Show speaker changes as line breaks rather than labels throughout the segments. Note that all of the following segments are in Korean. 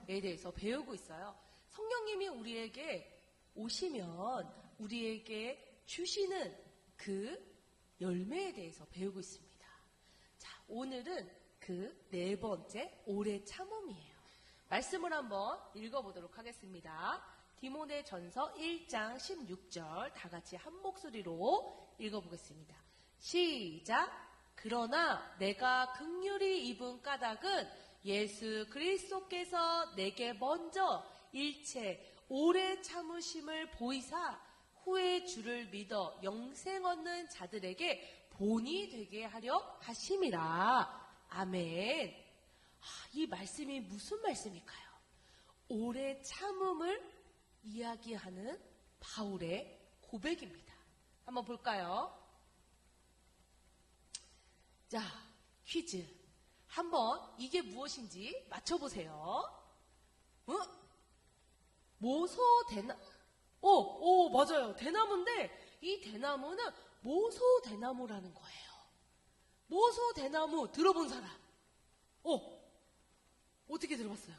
참음에 대해서 배우고 있어요. 성령님이 우리에게 오시면 우리에게 주시는 그 열매에 대해서 배우고 있습니다. 자, 오늘은 그 네 번째 오래 참음이에요. 말씀을 한번 읽어보도록 하겠습니다. 디모데전서 1장 16절 다 같이 한 목소리로 읽어보겠습니다. 시작! 그러나 내가 긍휼히 입은 까닭은 예수 그리스도께서 내게 먼저 일체 오래 참으심을 보이사 후에 주를 믿어 영생 얻는 자들에게 본이 되게 하려 하심이라. 아멘. 이 말씀이 무슨 말씀일까요? 오래 참음을 이야기하는 바울의 고백입니다. 한번 볼까요? 자, 퀴즈. 한번 이게 무엇인지 맞춰보세요. 맞아요. 대나무인데 이 대나무는 모소대나무라는 거예요. 모소대나무 들어본 사람? 어떻게 들어봤어요?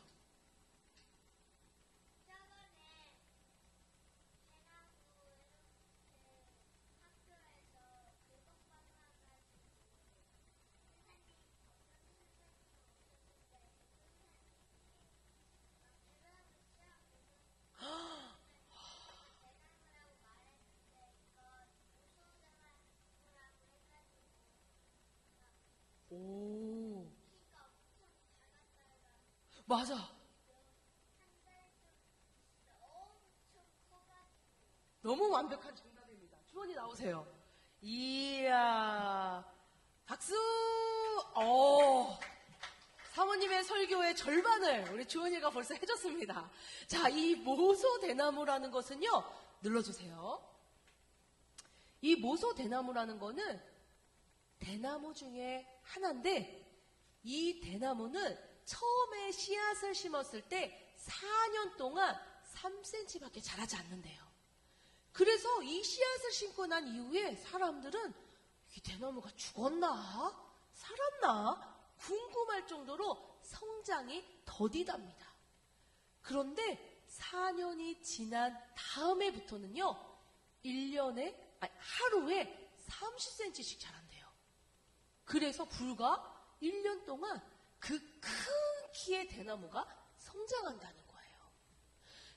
오, 맞아. 너무 완벽한 정답입니다. 주원이 나오세요. 이야, 박수! 사모님의 설교의 절반을 우리 주원이가 벌써 해줬습니다. 자, 이 모소대나무라는 것은요, 눌러주세요. 이 모소대나무라는 거는 대나무 중에 하나인데, 이 대나무는 처음에 씨앗을 심었을 때 4년 동안 3cm밖에 자라지 않는데요. 그래서 이 씨앗을 심고 난 이후에 사람들은 이 대나무가 죽었나? 살았나? 궁금할 정도로 성장이 더디답니다. 그런데 4년이 지난 다음에부터는요, 하루에 30cm씩 자란대요. 그래서 불과 1년 동안 그 큰 키의 대나무가 성장한다는 거예요.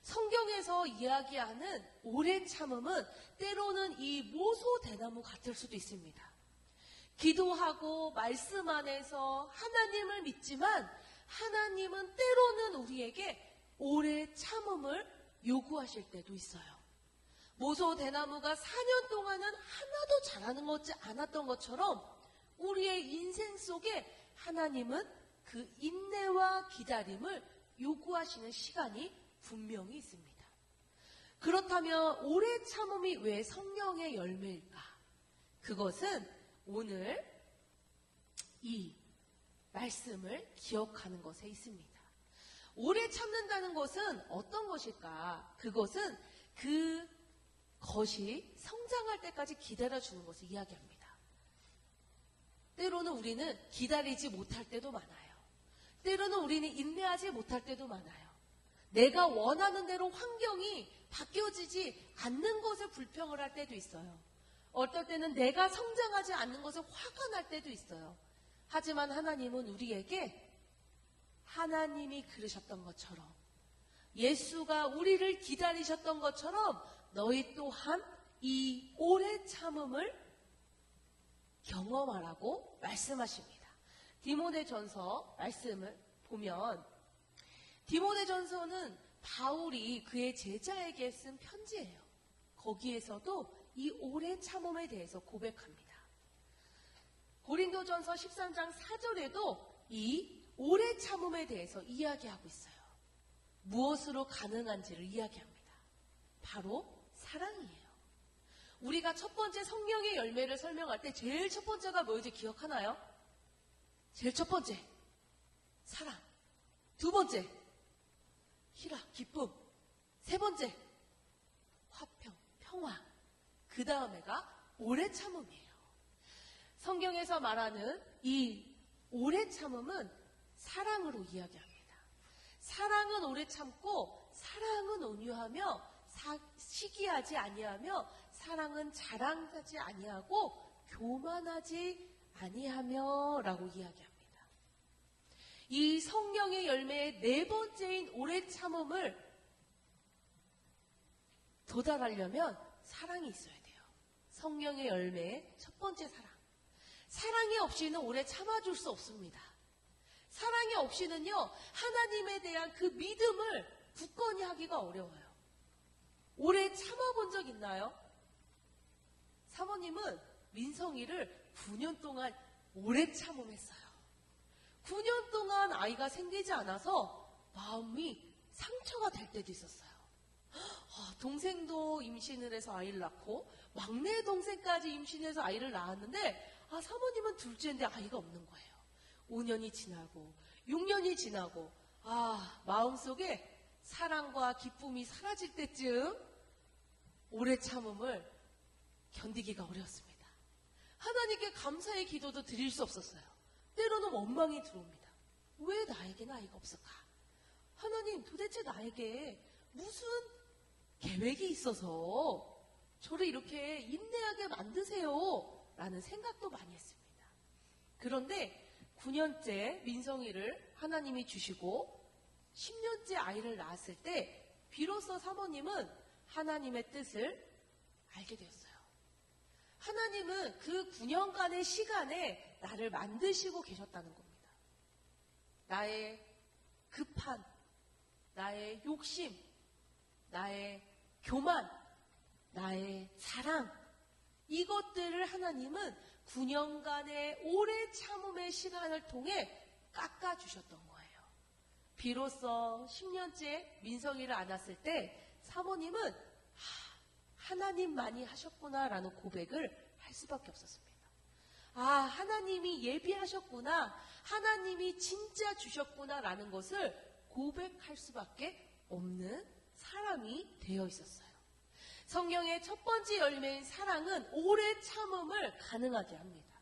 성경에서 이야기하는 오래 참음은 때로는 이 모소대나무 같을 수도 있습니다. 기도하고 말씀 안에서 하나님을 믿지만 하나님은 때로는 우리에게 오래 참음을 요구하실 때도 있어요. 모소대나무가 4년 동안은 하나도 자라는 것지 않았던 것처럼 우리의 인생 속에 하나님은 그 인내와 기다림을 요구하시는 시간이 분명히 있습니다. 그렇다면 오래 참음이 왜 성령의 열매일까? 그것은 오늘 이 말씀을 기억하는 것에 있습니다. 오래 참는다는 것은 어떤 것일까? 그것은 그것이 성장할 때까지 기다려주는 것을 이야기합니다. 때로는 우리는 기다리지 못할 때도 많아요. 때로는 우리는 인내하지 못할 때도 많아요. 내가 원하는 대로 환경이 바뀌어지지 않는 것에 불평을 할 때도 있어요. 어떨 때는 내가 성장하지 않는 것에 화가 날 때도 있어요. 하지만 하나님은 우리에게 하나님이 그러셨던 것처럼, 예수가 우리를 기다리셨던 것처럼 너희 또한 이 오래 참음을 경험하라고 말씀하십니다. 디모데전서 말씀을 보면 디모데전서는 바울이 그의 제자에게 쓴 편지예요. 거기에서도 이 오래 참음에 대해서 고백합니다. 고린도전서 13장 4절에도 이 오래 참음에 대해서 이야기하고 있어요. 무엇으로 가능한지를 이야기합니다. 바로 사랑이에요. 우리가 첫 번째 성령의 열매를 설명할 때 제일 첫 번째가 뭐인지 기억하나요? 제일 첫 번째, 사랑. 두 번째, 희락, 기쁨. 세 번째, 화평, 평화. 그 다음에가 오래 참음이에요. 성경에서 말하는 이 오래 참음은 사랑으로 이야기합니다. 사랑은 오래 참고 사랑은 온유하며 시기하지 아니하며 사랑은 자랑하지 아니하고 교만하지 아니하며 라고 이야기합니다. 이 성령의 열매의 네 번째인 오래 참음을 도달하려면 사랑이 있어야 돼요. 성령의 열매의 첫 번째 사랑. 사랑이 없이는 오래 참아줄 수 없습니다. 사랑이 없이는요, 하나님에 대한 그 믿음을 굳건히 하기가 어려워요. 오래 참아본 적 있나요? 사모님은 민성이를 9년 동안 오래 참음했어요. 9년 동안 아이가 생기지 않아서 마음이 상처가 될 때도 있었어요. 동생도 임신을 해서 아이를 낳고 막내 동생까지 임신해서 아이를 낳았는데 사모님은 둘째인데 아이가 없는 거예요. 5년이 지나고 6년이 지나고 마음속에 사랑과 기쁨이 사라질 때쯤 오래 참음을 견디기가 어려웠습니다. 하나님께 감사의 기도도 드릴 수 없었어요. 때로는 원망이 들어옵니다. 왜 나에게는 아이가 없을까? 하나님, 도대체 나에게 무슨 계획이 있어서 저를 이렇게 인내하게 만드세요? 라는 생각도 많이 했습니다. 그런데 9년째 민성이를 하나님이 주시고 10년째 아이를 낳았을 때 비로소 사모님은 하나님의 뜻을 알게 되었어요. 하나님은 그 9년간의 시간에 나를 만드시고 계셨다는 겁니다. 나의 급한, 나의 욕심, 나의 교만, 나의 사랑, 이것들을 하나님은 9년간의 오래 참음의 시간을 통해 깎아주셨던 거예요. 비로소 10년째 민성이를 안았을 때 사모님은 하나님만이 하셨구나라는 고백을 할 수밖에 없었습니다. 하나님이 예비하셨구나, 하나님이 진짜 주셨구나라는 것을 고백할 수밖에 없는 사람이 되어 있었어요. 성령의 첫 번째 열매인 사랑은 오래 참음을 가능하게 합니다.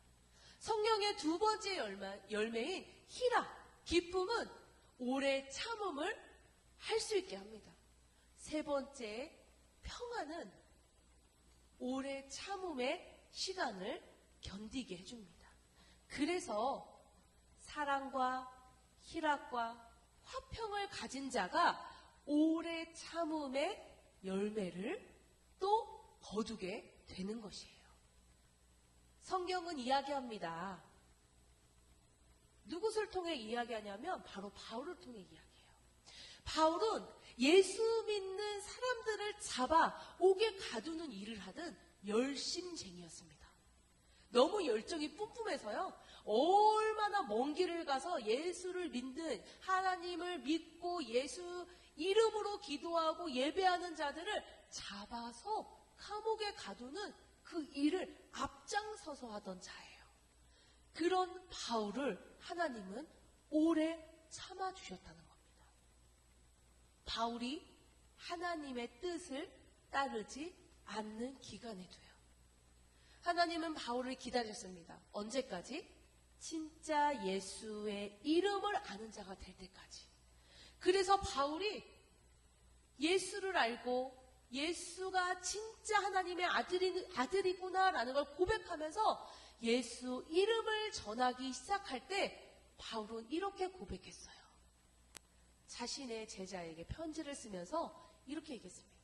성령의 두 번째 열매인 희락, 기쁨은 오래 참음을 할 수 있게 합니다. 세 번째 평안은 오래 참음의 시간을 견디게 해줍니다. 그래서 사랑과 희락과 화평을 가진 자가 오래 참음의 열매를 또 거두게 되는 것이에요. 성경은 이야기합니다. 누구를 통해 이야기하냐면 바로 바울을 통해 이야기해요. 바울은 예수 믿는 사람들을 잡아 옥에 가두는 일을 하던 열심쟁이였습니다. 너무 열정이 뿜뿜해서요, 얼마나 먼 길을 가서 예수를 믿는, 하나님을 믿고 예수 이름으로 기도하고 예배하는 자들을 잡아서 감옥에 가두는 그 일을 앞장서서 하던 자예요. 그런 바울을 하나님은 오래 참아주셨다는 겁니다. 바울이 하나님의 뜻을 따르지 않는 기간에도요. 하나님은 바울을 기다렸습니다. 언제까지? 진짜 예수의 이름을 아는 자가 될 때까지. 그래서 바울이 예수를 알고 예수가 진짜 하나님의 아들이구나라는 걸 고백하면서 예수 이름을 전하기 시작할 때 바울은 이렇게 고백했어요. 자신의 제자에게 편지를 쓰면서 이렇게 얘기했습니다.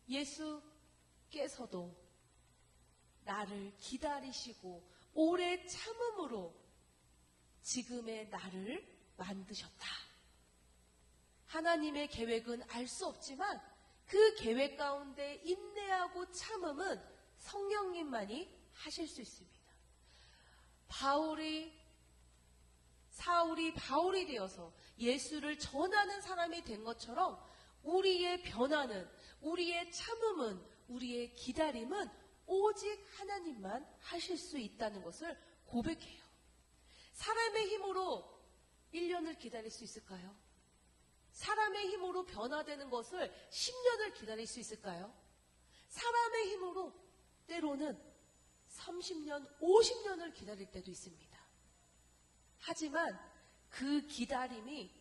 예수께서도 나를 기다리시고 오래 참음으로 지금의 나를 만드셨다. 하나님의 계획은 알 수 없지만 그 계획 가운데 인내하고 참음은 성령님만이 하실 수 있습니다. 사울이 바울이 되어서 예수를 전하는 사람이 된 것처럼 우리의 변화는, 우리의 참음은, 우리의 기다림은 오직 하나님만 하실 수 있다는 것을 고백해요. 사람의 힘으로 1년을 기다릴 수 있을까요? 사람의 힘으로 변화되는 것을 10년을 기다릴 수 있을까요? 사람의 힘으로 때로는 30년, 50년을 기다릴 때도 있습니다. 하지만 그 기다림이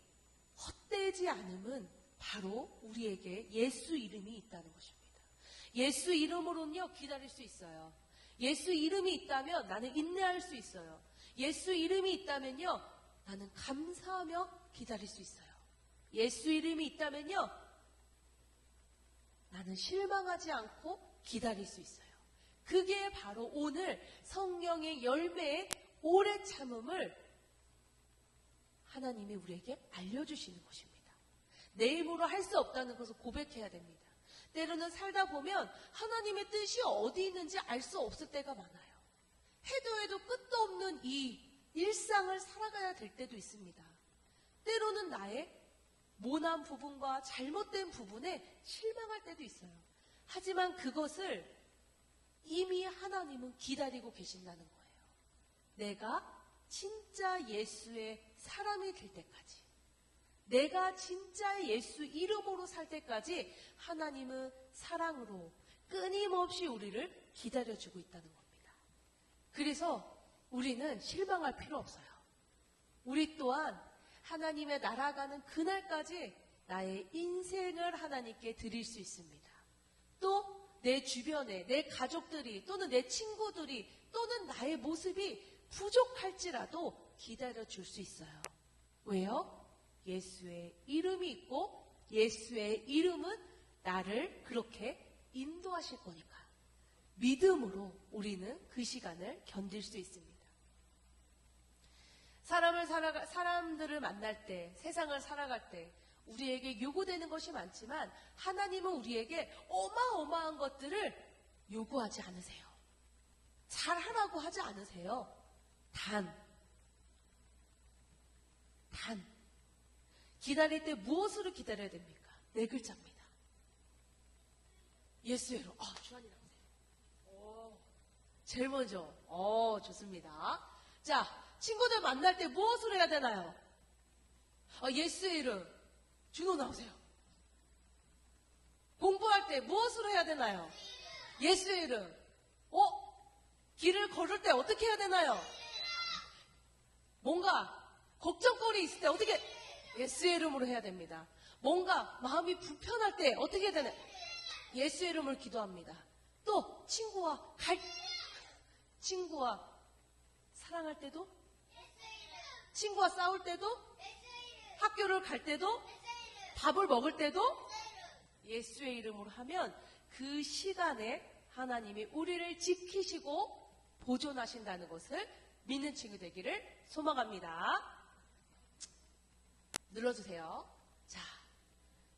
헛되지 않음은 바로 우리에게 예수 이름이 있다는 것입니다. 예수 이름으로는요, 기다릴 수 있어요. 예수 이름이 있다면 나는 인내할 수 있어요. 예수 이름이 있다면요, 나는 감사하며 기다릴 수 있어요. 예수 이름이 있다면요, 나는 실망하지 않고 기다릴 수 있어요. 그게 바로 오늘 성령의 열매의 오래 참음을 하나님이 우리에게 알려주시는 것입니다. 내 힘으로 할 수 없다는 것을 고백해야 됩니다. 때로는 살다 보면 하나님의 뜻이 어디 있는지 알 수 없을 때가 많아요. 해도 끝도 없는 이 일상을 살아가야 될 때도 있습니다. 때로는 나의 모난 부분과 잘못된 부분에 실망할 때도 있어요. 하지만 그것을 이미 하나님은 기다리고 계신다는 거예요. 내가 진짜 예수의 사람이 될 때까지, 내가 진짜 예수 이름으로 살 때까지 하나님은 사랑으로 끊임없이 우리를 기다려주고 있다는 겁니다. 그래서 우리는 실망할 필요 없어요. 우리 또한 하나님의 날아가는 그날까지 나의 인생을 하나님께 드릴 수 있습니다. 또 내 주변에 내 가족들이 또는 내 친구들이 또는 나의 모습이 부족할지라도 기다려줄 수 있어요. 왜요? 예수의 이름이 있고 예수의 이름은 나를 그렇게 인도하실 거니까. 믿음으로 우리는 그 시간을 견딜 수 있습니다. 사람들을 만날 때, 세상을 살아갈 때 우리에게 요구되는 것이 많지만 하나님은 우리에게 어마어마한 것들을 요구하지 않으세요. 잘하라고 하지 않으세요. 단. 기다릴 때 무엇으로 기다려야 됩니까? 4글자입니다. 예수의 이름. 주한이 나오세요. 제일 먼저. 좋습니다. 자, 친구들 만날 때 무엇으로 해야 되나요? 예수의 이름. 준호 나오세요. 공부할 때 무엇으로 해야 되나요? 예수의 이름. 길을 걸을 때 어떻게 해야 되나요? 뭔가 걱정거리 있을 때 어떻게? 예수의 이름으로 해야 됩니다. 뭔가 마음이 불편할 때 어떻게 해야 되나요? 예수의 이름을 기도합니다. 또 친구와 사랑할 때도, 친구와 싸울 때도, 학교를 갈 때도, 밥을 먹을 때도 예수의 이름으로 하면 그 시간에 하나님이 우리를 지키시고 보존하신다는 것을 믿는 친구 되기를 소망합니다. 눌러주세요. 자,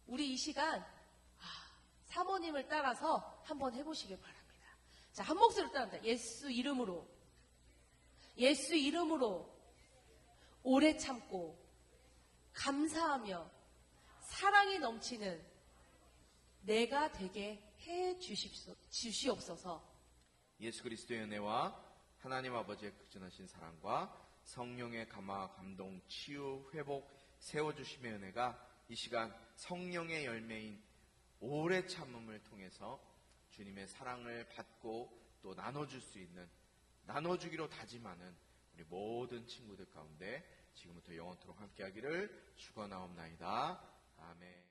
우리 이 시간 사모님을 따라서 한번 해보시길 바랍니다. 자, 한 목소리로 따라합니다. 예수 이름으로 오래 참고 감사하며 사랑이 넘치는 내가 되게 해 주시옵소서.
예수 그리스도의 은혜와 하나님 아버지의 극진하신 사랑과 성령의 감화, 감동, 치유, 회복, 세워주심의 은혜가 이 시간 성령의 열매인 오래 참음을 통해서 주님의 사랑을 받고 또 나눠줄 수 있는, 나눠주기로 다짐하는 우리 모든 친구들 가운데 지금부터 영원토록 함께하기를 축원하옵나이다. 아멘.